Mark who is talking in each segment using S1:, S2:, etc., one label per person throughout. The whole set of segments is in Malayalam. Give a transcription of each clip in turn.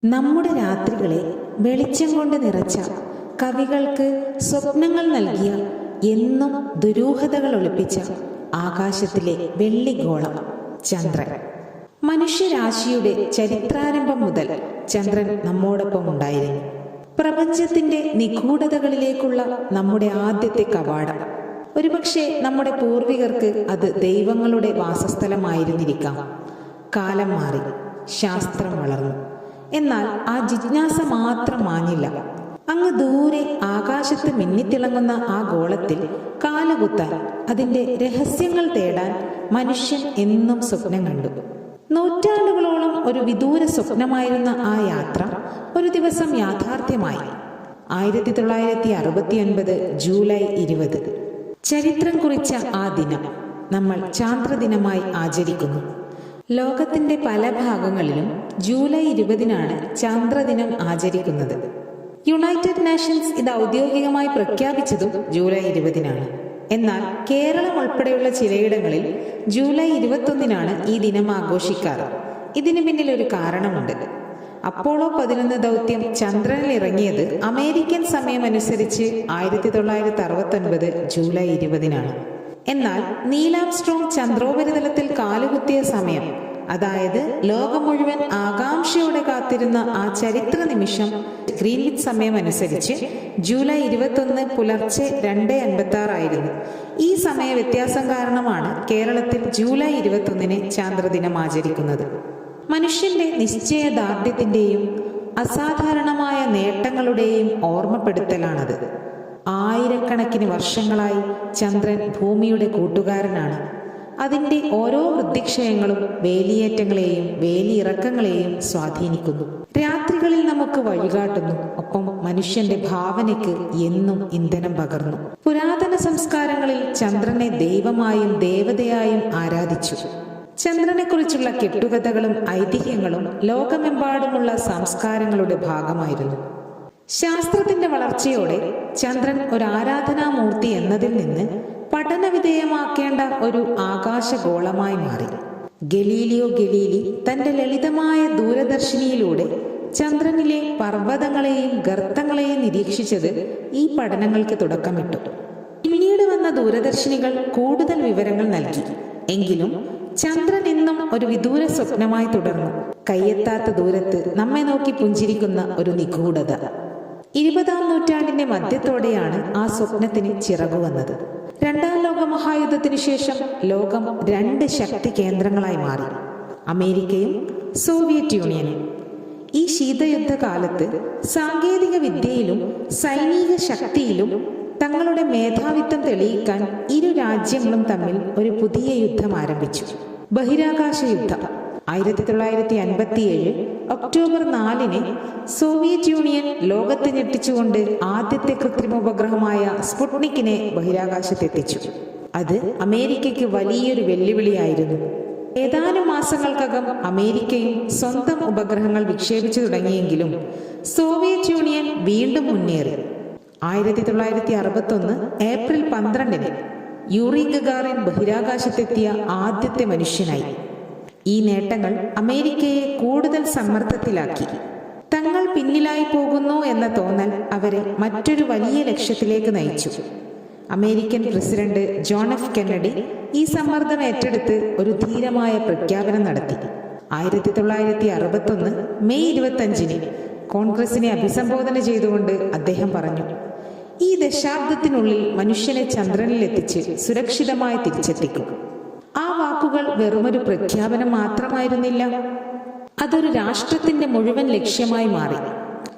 S1: നമ്മുടെ രാത്രികളെ വെളിച്ചം കൊണ്ട് നിറച്ച, കവികൾക്ക് സ്വപ്നങ്ങൾ നൽകിയ, എന്നും ദുരൂഹതകൾ ഒളിപ്പിച്ച ആകാശത്തിലെ വെള്ളിഗോളം ചന്ദ്രൻ. മനുഷ്യരാശിയുടെ ചരിത്രാരംഭം മുതൽ ചന്ദ്രൻ നമ്മോടൊപ്പം ഉണ്ടായിരുന്നു. പ്രപഞ്ചത്തിന്റെ നിഗൂഢതകളിലേക്കുള്ള നമ്മുടെ ആദ്യത്തെ കവാടം. ഒരുപക്ഷെ നമ്മുടെ പൂർവികർക്ക് അത് ദൈവങ്ങളുടെ വാസസ്ഥലമായിരുന്നിരിക്കാം. കാലം മാറി, ശാസ്ത്രം വളർന്നു. എന്നാൽ ആ ജിജ്ഞാസ മാത്രം മാഞ്ഞില്ല. അങ്ങ് ദൂരെ ആകാശത്ത് മിന്നിത്തിളങ്ങുന്ന ആ ഗോളത്തിൽ കാലുകുത്താൻ, അതിന്റെ രഹസ്യങ്ങൾ തേടാൻ മനുഷ്യൻ എന്നും സ്വപ്നം കണ്ടു. നൂറ്റാണ്ടുകളോളം ഒരു വിദൂര സ്വപ്നമായിരുന്ന ആ യാത്ര ഒരു ദിവസം യാഥാർത്ഥ്യമായി. 1969 ജൂലൈ 20. ചരിത്രം കുറിച്ച ആ ദിനം നമ്മൾ ചാന്ദ്രദിനമായി ആചരിക്കുന്നു. ലോകത്തിന്റെ പല ഭാഗങ്ങളിലും ജൂലൈ 20 ചാന്ദ്രദിനം ആചരിക്കുന്നത്. യുണൈറ്റഡ് നേഷൻസ് ഇത് ഔദ്യോഗികമായി പ്രഖ്യാപിച്ചതും ജൂലൈ 20. എന്നാൽ കേരളം ഉൾപ്പെടെയുള്ള ചിലയിടങ്ങളിൽ ജൂലൈ 21 ഈ ദിനം ആഘോഷിക്കാറ്. ഇതിനു പിന്നിൽ ഒരു കാരണമുണ്ട്. അപ്പോളോ 11 ദൗത്യം ചന്ദ്രനിൽ ഇറങ്ങിയത് അമേരിക്കൻ സമയമനുസരിച്ച് 1969 ജൂലൈ 20. എന്നാൽ നീൽ ആംസ്ട്രോങ് ചന്ദ്രോപരിതലത്തിൽ കാലുകുത്തിയ സമയം, അതായത് ലോകം മുഴുവൻ ആകാംക്ഷയോടെ കാത്തിരുന്ന ആ ചരിത്ര നിമിഷം, ഗ്രീൻവിച്ച് സമയം അനുസരിച്ച് ജൂലൈ 21 പുലർച്ചെ 2:56 ആയിരുന്നു. ഈ സമയ വ്യത്യാസം കാരണമാണ് കേരളത്തിൽ ജൂലൈ 21 ചാന്ദ്രദിനം ആചരിക്കുന്നത്. മനുഷ്യന്റെ നിശ്ചയദാർഢ്യത്തിന്റെയും അസാധാരണമായ നേട്ടങ്ങളുടെയും ഓർമ്മപ്പെടുത്തലാണത്. ആയിരക്കണക്കിന് വർഷങ്ങളായി ചന്ദ്രൻ ഭൂമിയുടെ കൂട്ടുകാരനാണ്. അതിൻ്റെ ഓരോ വൃദ്ധിക്ഷയങ്ങളും വേലിയേറ്റങ്ങളെയും വേലിയിറക്കങ്ങളെയും സ്വാധീനിക്കുന്നു. രാത്രികളിൽ നമുക്ക് വഴികാട്ടുന്നു. ഒപ്പം മനുഷ്യന്റെ ഭാവനയ്ക്ക് എന്നും ഇന്ധനം പകർന്നു. പുരാതന സംസ്കാരങ്ങളിൽ ചന്ദ്രനെ ദൈവമായും ദേവതയായും ആരാധിച്ചു. ചന്ദ്രനെക്കുറിച്ചുള്ള കെട്ടുകഥകളും ഐതിഹ്യങ്ങളും ലോകമെമ്പാടുമുള്ള സംസ്കാരങ്ങളുടെ ഭാഗമായിരുന്നു. ശാസ്ത്രത്തിന്റെ വളർച്ചയോടെ ചന്ദ്രൻ ഒരു ആരാധനാമൂർത്തി എന്നതിൽ നിന്ന് പഠനവിധേയമാക്കേണ്ട ഒരു ആകാശഗോളമായി മാറി. ഗലീലിയോ ഗലീലി തന്റെ ലളിതമായ ദൂരദർശിനിയിലൂടെ ചന്ദ്രനിലെ പർവ്വതങ്ങളെയും ഗർത്തങ്ങളെയും നിരീക്ഷിച്ചത് ഈ പഠനങ്ങൾക്ക് തുടക്കമിട്ടു. പിന്നീട് വന്ന ദൂരദർശിനികൾ കൂടുതൽ വിവരങ്ങൾ നൽകി. എങ്കിലും ചന്ദ്രൻ എന്നും ഒരു വിദൂര സ്വപ്നമായി തുടർന്നു. കയ്യെത്താത്ത ദൂരത്ത് നമ്മെ നോക്കി പുഞ്ചിരിക്കുന്ന ഒരു നിഗൂഢത. 20-ാം നൂറ്റാണ്ടിന്റെ മധ്യത്തോടെയാണ് ആ സ്വപ്നത്തിന് ചിറകുവന്നത്. രണ്ടാം ലോക മഹായുദ്ധത്തിനു ശേഷം ലോകം 2 ശക്തി കേന്ദ്രങ്ങളായി മാറി: അമേരിക്കയും സോവിയറ്റ് യൂണിയനും. ഈ ശീതയുദ്ധകാലത്ത് സാങ്കേതിക വിദ്യയിലും സൈനിക ശക്തിയിലും തങ്ങളുടെ മേധാവിത്വം തെളിയിക്കാൻ ഇരു രാജ്യങ്ങളും തമ്മിൽ ഒരു പുതിയ യുദ്ധം ആരംഭിച്ചു: ബഹിരാകാശ യുദ്ധം. 1957 ഒക്ടോബർ 4 സോവിയറ്റ് യൂണിയൻ ലോകത്തെ ഞെട്ടിച്ചുകൊണ്ട് ആദ്യത്തെ കൃത്രിമ ഉപഗ്രഹമായ സ്പുട്നിക്കിനെ ബഹിരാകാശത്തെത്തിച്ചു. അത് അമേരിക്കയ്ക്ക് വലിയൊരു വെല്ലുവിളിയായിരുന്നു. ഏതാനും മാസങ്ങൾക്കകം അമേരിക്കയും സ്വന്തം ഉപഗ്രഹങ്ങൾ വിക്ഷേപിച്ചു തുടങ്ങിയെങ്കിലും സോവിയറ്റ് യൂണിയൻ വീണ്ടും മുന്നേറി. 1961 ഏപ്രിൽ 12 യൂറി ഗഗാറിൻ ബഹിരാകാശത്തെത്തിയ ആദ്യത്തെ മനുഷ്യനായി. ഈ നേട്ടങ്ങൾ അമേരിക്കയെ കൂടുതൽ സമ്മർദ്ദത്തിലാക്കി. തങ്ങൾ പിന്നിലായി പോകുന്നു എന്ന തോന്നൽ അവരെ മറ്റൊരു വലിയ ലക്ഷ്യത്തിലേക്ക് നയിച്ചു. American president John F Kennedy ഈ സമ്മർദ്ദം ഏറ്റെടുത്ത് ഒരു ധീരമായ പ്രഖ്യാപനം നടത്തി. 1961 മെയ് 25 കോൺഗ്രസിനെ അഭിസംബോധന ചെയ്തുകൊണ്ട് അദ്ദേഹം പറഞ്ഞു: ഈ ദശാബ്ദത്തിനുള്ളിൽ മനുഷ്യനെ ചന്ദ്രനിൽ എത്തിച്ച് സുരക്ഷിതമായി തിരിച്ചെത്തിക്കും. ആ വാക്കുകൾ വെറുമൊരു പ്രഖ്യാപനം മാത്രമായിരുന്നില്ല, അതൊരു രാഷ്ട്രത്തിന്റെ മുഴുവൻ ലക്ഷ്യമായി മാറി.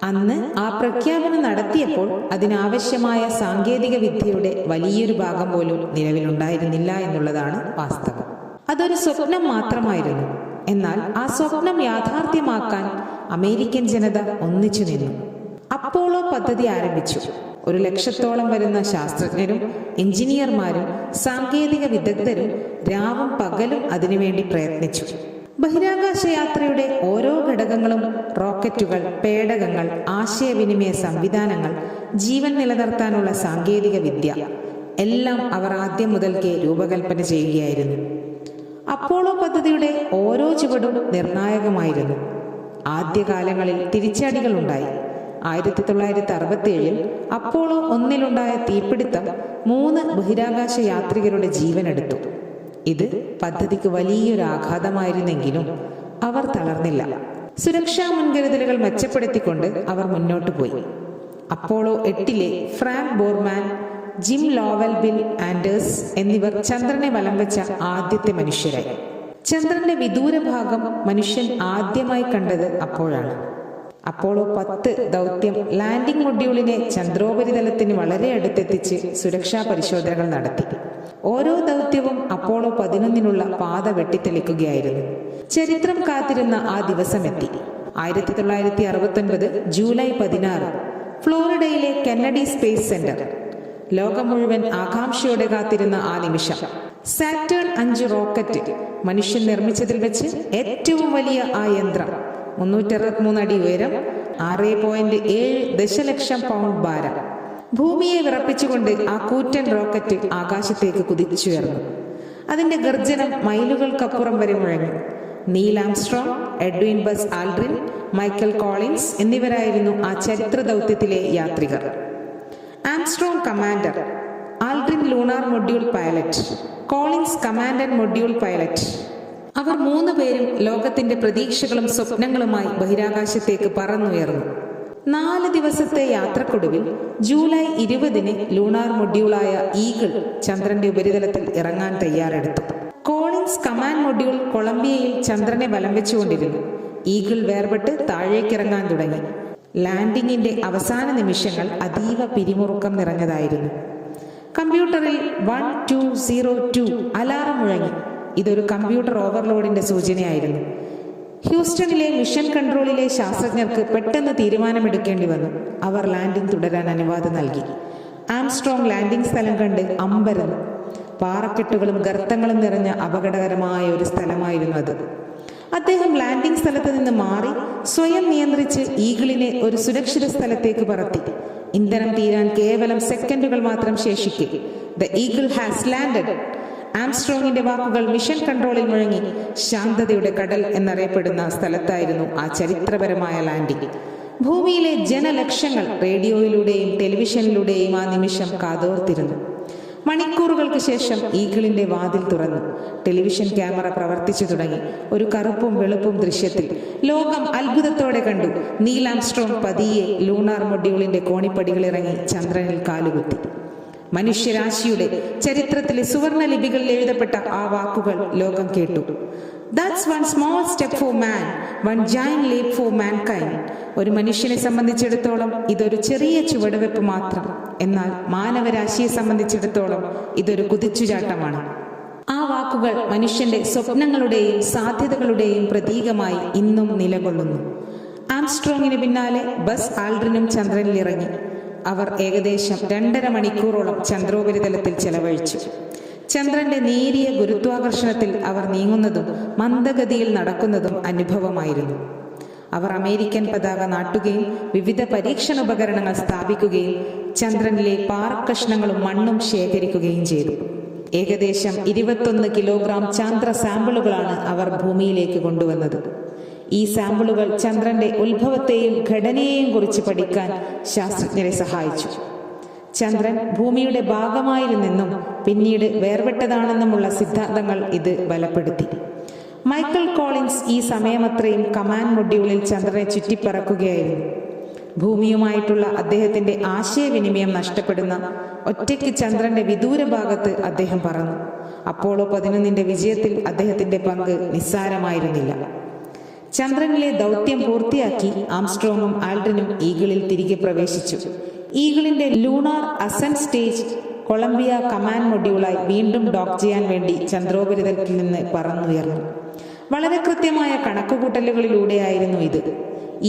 S1: അന്ന് ആ പ്രഖ്യാപനം നടത്തിയപ്പോൾ അതിനാവശ്യമായ സാങ്കേതിക വിദ്യയുടെ വലിയൊരു ഭാഗം പോലും നിലവിലുണ്ടായിരുന്നില്ല എന്നുള്ളതാണ് വാസ്തവം. അതൊരു സ്വപ്നം മാത്രമായിരുന്നു. എന്നാൽ ആ സ്വപ്നം യാഥാർത്ഥ്യമാക്കാൻ അമേരിക്കൻ ജനത ഒന്നിച്ചു നിന്നു. അപ്പോളോ പദ്ധതി ആരംഭിച്ചു. 100,000-ഓളം വരുന്ന ശാസ്ത്രജ്ഞരും എഞ്ചിനീയർമാരും സാങ്കേതിക വിദഗ്ധരും രാവും പകലും അതിനുവേണ്ടി പ്രയത്നിച്ചു. ബഹിരാകാശ യാത്രയുടെ ഓരോ ഘടകങ്ങളും, റോക്കറ്റുകൾ, പേടകങ്ങൾ, ആശയവിനിമയ സംവിധാനങ്ങൾ, ജീവൻ നിലനിർത്താനുള്ള സാങ്കേതിക വിദ്യ എല്ലാം അവർ ആദ്യം മുതൽക്കേ രൂപകൽപ്പന ചെയ്യുകയായിരുന്നു. അപ്പോളോ പദ്ധതിയുടെ ഓരോ ചുവടും നിർണായകമായിരുന്നു. ആദ്യകാലങ്ങളിൽ തിരിച്ചടികളുണ്ടായി. 1967 അപ്പോളോ 1 തീപിടുത്തം 3 ബഹിരാകാശ യാത്രികരുടെ ജീവനെടുത്തു. ഇത് പദ്ധതിക്ക് വലിയൊരു ആഘാതമായിരുന്നെങ്കിലും അവർ തളർന്നില്ല. സുരക്ഷാ മുൻകരുതലുകൾ മെച്ചപ്പെടുത്തിക്കൊണ്ട് അവർ മുന്നോട്ടു പോയി. Apollo 8 Frank Borman, Jim Lovell, Bill Anders എന്നിവർ ചന്ദ്രനെ വലം വെച്ച ആദ്യത്തെ മനുഷ്യരായി. ചന്ദ്രന്റെ വിദൂര ഭാഗം മനുഷ്യൻ ആദ്യമായി കണ്ടത് അപ്പോഴാണ്. അപ്പോളോ 10 ദൗത്യം ലാൻഡിംഗ് മൊഡ്യൂളിനെ ചന്ദ്രോപരിതലത്തിന് വളരെ അടുത്തെത്തിച്ച് സുരക്ഷാ പരിശോധനകൾ നടത്തി. ഓരോ ദൗത്യവും അപ്പോളോ 11 പാത വെട്ടിത്തെളിക്കുകയായിരുന്നു. ചരിത്രം കാത്തിരുന്ന ആ ദിവസമെത്തി. 1969 ജൂലൈ 16 ഫ്ലോറിഡയിലെ കെന്നഡി സ്പേസ് സെന്റർ. ലോകം മുഴുവൻ ആകാംക്ഷയോടെ കാത്തിരുന്ന ആ നിമിഷം. സാറ്റേൺ 5 റോക്കറ്റ്, മനുഷ്യൻ നിർമ്മിച്ചതിൽ വെച്ച് ഏറ്റവും വലിയ ആ യന്ത്രം, 363 അടി ഉയരം, 6.7 ദശലക്ഷം പൗണ്ട് ഭാരം. ഭൂമിയെ വിറപ്പിച്ചുകൊണ്ട് ആ കൂറ്റൻ റോക്കറ്റ് ആകാശത്തേക്ക് കുതിച്ചുയർന്നു. അതിന്റെ ഗർജനം മൈലുകൾക്കപ്പുറം വരെ മുഴങ്ങി. Neil Armstrong, Edwin Buzz Aldrin, Michael Collins എന്നിവരായിരുന്നു ആ ചരിത്ര ദൗത്യത്തിലെ യാത്രികർ. Armstrong commander, Aldrin lunar module pilot, Collins commandant module pilot. അവർ 3 പേരും ലോകത്തിന്റെ പ്രതീക്ഷകളും സ്വപ്നങ്ങളുമായി ബഹിരാകാശത്തേക്ക് പറന്നുയർന്നു. 4 ദിവസത്തെ യാത്രക്കൊടുവിൽ ജൂലൈ 20 ലൂണാർ മൊഡ്യൂളായ ഈഗിൾ ചന്ദ്രന്റെ ഉപരിതലത്തിൽ ഇറങ്ങാൻ തയ്യാറെടുത്തു. കോളിൻസ് കമാൻഡ് മൊഡ്യൂൾ കൊളംബിയയിൽ ചന്ദ്രനെ വലം വെച്ചുകൊണ്ടിരുന്നു. ഈഗിൾ വേർപെട്ട് താഴേക്കിറങ്ങാൻ തുടങ്ങി. ലാൻഡിങ്ങിന്റെ അവസാന നിമിഷങ്ങൾ അതീവ പിരിമുറുക്കം നിറഞ്ഞതായിരുന്നു. കമ്പ്യൂട്ടറിൽ 1202 അലാറം മുഴങ്ങി. ഇതൊരു കമ്പ്യൂട്ടർ ഓവർലോഡിന്റെ സൂചനയായിരുന്നു. ഹ്യൂസ്റ്റണിലെ മിഷൻ കൺട്രോളിലെ ശാസ്ത്രജ്ഞർക്ക് പെട്ടെന്ന് തീരുമാനമെടുക്കേണ്ടി വന്നു. അവർ ലാൻഡിംഗ് തുടരാൻ അനുവാദം നൽകി. ആംസ്ട്രോങ് ലാൻഡിംഗ് സ്ഥലം കണ്ട് അമ്പരന്നു. പാറക്കെട്ടുകളും ഗർത്തങ്ങളും നിറഞ്ഞ അപകടകരമായ ഒരു സ്ഥലമായിരുന്നു അത്. അദ്ദേഹം ലാൻഡിംഗ് സ്ഥലത്ത് നിന്ന് മാറി സ്വയം നിയന്ത്രിച്ച് ഈഗിളിനെ ഒരു സുരക്ഷിത സ്ഥലത്തേക്ക് പറത്തി. ഇന്ധനം തീരാൻ കേവലം സെക്കൻഡുകൾ മാത്രം ശേഷിക്കെ. The Eagle has landed. ആംസ്ട്രോങ്ങിന്റെ വാക്കുകൾ മിഷൻ കൺട്രോളിൽ മുഴങ്ങി. ശാന്തതയുടെ കടൽ എന്നറിയപ്പെടുന്ന സ്ഥലത്തായിരുന്നു ആ ചരിത്രപരമായ ലാൻഡിംഗ്. ഭൂമിയിലെ ജനലക്ഷങ്ങൾ റേഡിയോയിലൂടെയും ടെലിവിഷനിലൂടെയും ആ നിമിഷം കാതോർത്തിരുന്നു. മണിക്കൂറുകൾക്ക് ശേഷം ഈഗിളിന്റെ വാതിൽ തുറന്നു. ടെലിവിഷൻ ക്യാമറ പ്രവർത്തിച്ചു തുടങ്ങി. ഒരു കറുപ്പും വെളുപ്പും ദൃശ്യത്തിൽ ലോകം അത്ഭുതത്തോടെ കണ്ടു. നീൽ ആംസ്ട്രോങ് പതിയെ ലൂണാർ മൊഡ്യൂളിന്റെ കോണിപ്പടികൾ ഇറങ്ങി ചന്ദ്രനിൽ കാലുകുത്തി. മനുഷ്യരാശിയുടെ ചരിത്രത്തിലെ സുവർണ ലിപികളിൽ എഴുതപ്പെട്ട ആ വാക്കുകൾ ലോകം കേട്ടു. That's one small step for man, one giant leap for mankind. ഒരു മനുഷ്യനെ സംബന്ധിച്ചിടത്തോളം ഇതൊരു ചെറിയ ചുവടുവെപ്പ് മാത്രം. എന്നാൽ മാനവരാശിയെ സംബന്ധിച്ചിടത്തോളം ഇതൊരു കുതിച്ചുചാട്ടമാണ്. ആ വാക്കുകൾ മനുഷ്യന്റെ സ്വപ്നങ്ങളുടെയും സാധ്യതകളുടെയും പ്രതീകമായി ഇന്നും നിലകൊള്ളുന്നു. ആംസ്ട്രോങ്ങിന് പിന്നാലെ ബസ് ആൽഡ്രിനും ചന്ദ്രനിൽ ഇറങ്ങി. അവർ ഏകദേശം 2.5 മണിക്കൂറോളം ചന്ദ്രോപരിതലത്തിൽ ചെലവഴിച്ചു. ചന്ദ്രന്റെ നേരിയ ഗുരുത്വാകർഷണത്തിൽ അവർ നീങ്ങുന്നതും മന്ദഗതിയിൽ നടക്കുന്നതും അനുഭവമായിരുന്നു. അവർ അമേരിക്കൻ പതാക നാട്ടുകയും വിവിധ പരീക്ഷണ ഉപകരണങ്ങൾ സ്ഥാപിക്കുകയും ചന്ദ്രനിലെ പാറക്കഷ്ണങ്ങളും മണ്ണും ശേഖരിക്കുകയും ചെയ്തു. ഏകദേശം 21 കിലോഗ്രാം ചാന്ദ്ര സാമ്പിളുകളാണ് അവർ ഭൂമിയിലേക്ക് കൊണ്ടുവന്നത്. ഈ സാമ്പിളുകൾ ചന്ദ്രന്റെ ഉത്ഭവത്തെയും ഘടനയെയും കുറിച്ച് പഠിക്കാൻ ശാസ്ത്രജ്ഞരെ സഹായിച്ചു. ചന്ദ്രൻ ഭൂമിയുടെ ഭാഗമായിരുന്നെന്നും പിന്നീട് വേർപെട്ടതാണെന്നുമുള്ള സിദ്ധാന്തങ്ങൾ ഇത് ബലപ്പെടുത്തി. മൈക്കൽ കോളിൻസ് ഈ സമയമത്രയും കമാൻഡ് മൊഡ്യൂളിൽ ചന്ദ്രനെ ചുറ്റിപ്പറക്കുകയായിരുന്നു. ഭൂമിയുമായിട്ടുള്ള അദ്ദേഹത്തിന്റെ ആശയവിനിമയം നഷ്ടപ്പെടുന്ന ഒറ്റയ്ക്ക് ചന്ദ്രന്റെ വിദൂര ഭാഗത്ത് അദ്ദേഹം പറന്നു. അപ്പോളോ 11 വിജയത്തിൽ അദ്ദേഹത്തിന്റെ പങ്ക് നിസ്സാരമായിരുന്നില്ല. ചന്ദ്രനിലെ ദൗത്യം പൂർത്തിയാക്കി ആംസ്ട്രോങ്ങും ആൽഡ്രിനും ഈഗിളിൽ തിരികെ പ്രവേശിച്ചു. ഈഗിളിന്റെ lunar ascent stage Columbia command മൊഡ്യൂളായി വീണ്ടും ഡോക്ക് ചെയ്യാൻ വേണ്ടി ചന്ദ്രോപരിതലത്തിൽ നിന്ന് പറന്നുയർന്നു. വളരെ കൃത്യമായ കണക്കുകൂട്ടലുകളിലൂടെയായിരുന്നു ഇത്.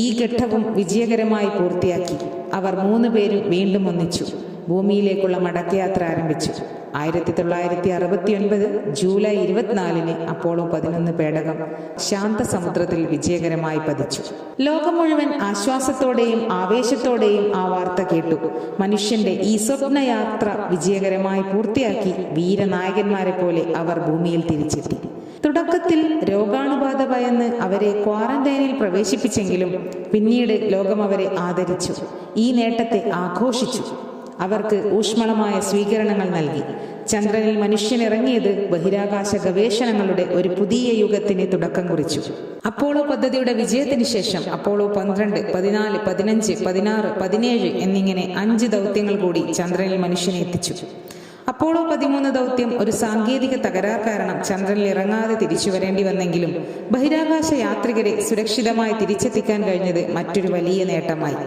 S1: ഈ ഘട്ടവും വിജയകരമായി പൂർത്തിയാക്കി. അവർ 3 പേരും വീണ്ടും ഒന്നിച്ചു. ഭൂമിയിലേക്കുള്ള മടക്കയാത്ര ആരംഭിച്ചു. 1969 ജൂലൈ 24 അപ്പോളോ 11 പേടകം ശാന്തസമുദ്രത്തിൽ വിജയകരമായി പതിച്ചു. ലോകം മുഴുവൻ ആശ്വാസത്തോടെയും ആവേശത്തോടെയും ആ വാർത്ത കേട്ടു. മനുഷ്യന്റെ ഈ സ്വപ്നയാത്ര വിജയകരമായി പൂർത്തിയാക്കി വീരനായകന്മാരെ പോലെ അവർ ഭൂമിയിൽ തിരിച്ചെത്തി. തുടക്കത്തിൽ രോഗാണുബാധ ഭയന്ന് അവരെ ക്വാറന്റൈനിൽ പ്രവേശിപ്പിച്ചെങ്കിലും പിന്നീട് ലോകം അവരെ ആദരിച്ചു, ഈ നേട്ടത്തെ ആഘോഷിച്ചു. അവർക്ക് ഊഷ്മളമായ സ്വീകരണങ്ങൾ നൽകി. ചന്ദ്രനിൽ മനുഷ്യനിറങ്ങിയത് ബഹിരാകാശ ഗവേഷണങ്ങളുടെ ഒരു പുതിയ യുഗത്തിന് തുടക്കം കുറിച്ചു. അപ്പോളോ പദ്ധതിയുടെ വിജയത്തിന് ശേഷം അപ്പോളോ 12, 14, 15, 16, 17 എന്നിങ്ങനെ 5 ദൗത്യങ്ങൾ കൂടി ചന്ദ്രനിൽ മനുഷ്യനെ എത്തിച്ചു. അപ്പോളോ 13 ദൗത്യം ഒരു സാങ്കേതിക തകരാർ കാരണം ചന്ദ്രനിൽ ഇറങ്ങാതെ തിരിച്ചു വരേണ്ടി വന്നെങ്കിലും ബഹിരാകാശ യാത്രികരെ സുരക്ഷിതമായി തിരിച്ചെത്തിക്കാൻ കഴിഞ്ഞത് മറ്റൊരു വലിയ നേട്ടമായി.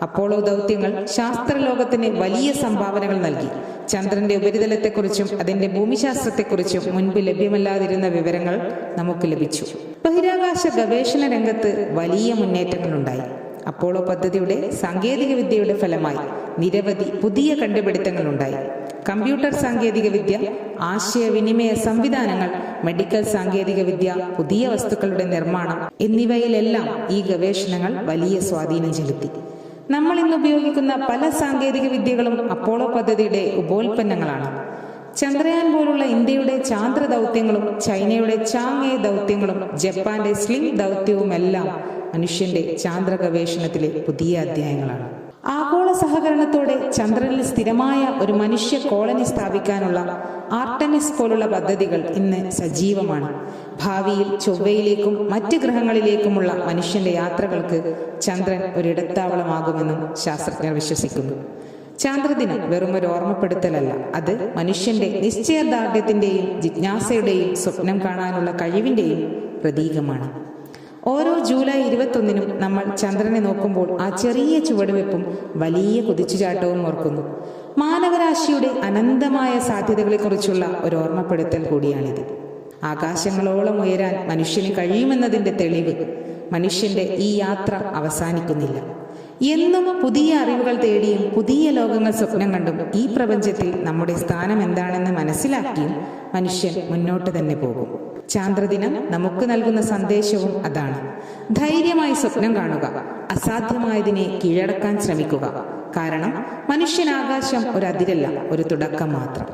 S1: അപ്പോളോ ദൗത്യങ്ങൾ ശാസ്ത്രലോകത്തിന് വലിയ സംഭാവനകൾ നൽകി. ചന്ദ്രന്റെ ഉപരിതലത്തെക്കുറിച്ചും അതിന്റെ ഭൂമിശാസ്ത്രത്തെക്കുറിച്ചും മുൻപ് ലഭ്യമല്ലാതിരുന്ന വിവരങ്ങൾ നമുക്ക് ലഭിച്ചു. ബഹിരാകാശ ഗവേഷണ രംഗത്ത് വലിയ മുന്നേറ്റങ്ങളുണ്ടായി. അപ്പോളോ പദ്ധതിയുടെ സാങ്കേതിക വിദ്യയുടെ ഫലമായി നിരവധി പുതിയ കണ്ടുപിടുത്തങ്ങളുണ്ടായി. കമ്പ്യൂട്ടർ സാങ്കേതിക വിദ്യ, ആശയവിനിമയ സംവിധാനങ്ങൾ, മെഡിക്കൽ സാങ്കേതിക വിദ്യ, പുതിയ വസ്തുക്കളുടെ നിർമ്മാണം എന്നിവയിലെല്ലാം ഈ ഗവേഷണങ്ങൾ വലിയ സ്വാധീനം ചെലുത്തി. നമ്മൾ ഇന്ന് ഉപയോഗിക്കുന്ന പല സാങ്കേതിക വിദ്യകളും അപ്പോളോ പദ്ധതിയുടെ ഉപോൽപ്പന്നങ്ങളാണ്. ചന്ദ്രയാൻ പോലുള്ള ഇന്ത്യയുടെ ചാന്ദ്ര ദൗത്യങ്ങളും ചൈനയുടെ ചാങ് എ ദൗത്യങ്ങളും ജപ്പാന്റെ സ്ലിംഗ് ദൗത്യവുമെല്ലാം മനുഷ്യന്റെ ചാന്ദ്ര ഗവേഷണത്തിലെ പുതിയ അധ്യായങ്ങളാണ്. ആഗോള സഹകരണത്തോടെ ചന്ദ്രനിൽ സ്ഥിരമായ ഒരു മനുഷ്യ കോളനി സ്ഥാപിക്കാനുള്ള ആർടെമിസ് പോലുള്ള പദ്ധതികൾ ഇന്ന് സജീവമാണ്. ഭാവിയിൽ ചൊവ്വയിലേക്കും മറ്റ് ഗ്രഹങ്ങളിലേക്കുമുള്ള മനുഷ്യന്റെ യാത്രകൾക്ക് ചന്ദ്രൻ ഒരിടത്താവളമാകുമെന്നും ശാസ്ത്രജ്ഞർ വിശ്വസിക്കുന്നു. ചാന്ദ്രദിനം വെറുമൊരു ഓർമ്മപ്പെടുത്തലല്ല, അത് മനുഷ്യന്റെ നിശ്ചയദാർഢ്യത്തിന്റെയും ജിജ്ഞാസയുടെയും സ്വപ്നം കാണാനുള്ള കഴിവിന്റെയും പ്രതീകമാണ്. ഓരോ ജൂലൈ 21-നും നമ്മൾ ചന്ദ്രനെ നോക്കുമ്പോൾ ആ ചെറിയ ചുവടുവെപ്പും വലിയ കുതിച്ചുചാട്ടവും ഓർക്കുന്നു. മാനവരാശിയുടെ അനന്തമായ സാധ്യതകളെക്കുറിച്ചുള്ള ഒരു ഓർമ്മപ്പെടുത്തൽ കൂടിയാണിത്. ആകാശങ്ങളോളം ഉയരാൻ മനുഷ്യന് കഴിയുമെന്നതിന്റെ തെളിവ്. മനുഷ്യന്റെ ഈ യാത്ര അവസാനിക്കുന്നില്ല. എന്നും പുതിയ അറിവുകൾ തേടിയും പുതിയ ലോകങ്ങൾ സ്വപ്നം കണ്ടും ഈ പ്രപഞ്ചത്തിൽ നമ്മുടെ സ്ഥാനം എന്താണെന്ന് മനസ്സിലാക്കിയും മനുഷ്യൻ മുന്നോട്ട് തന്നെ പോകും. ചാന്ദ്രദിനം നമുക്ക് നൽകുന്ന സന്ദേശവും അതാണ്. ധൈര്യമായി സ്വപ്നം കാണുക, അസാധ്യമായതിനെ കീഴടക്കാൻ ശ്രമിക്കുക. കാരണം മനുഷ്യനാകാശം ഒരു അതിരല്ല, ഒരു തുടക്കം മാത്രം.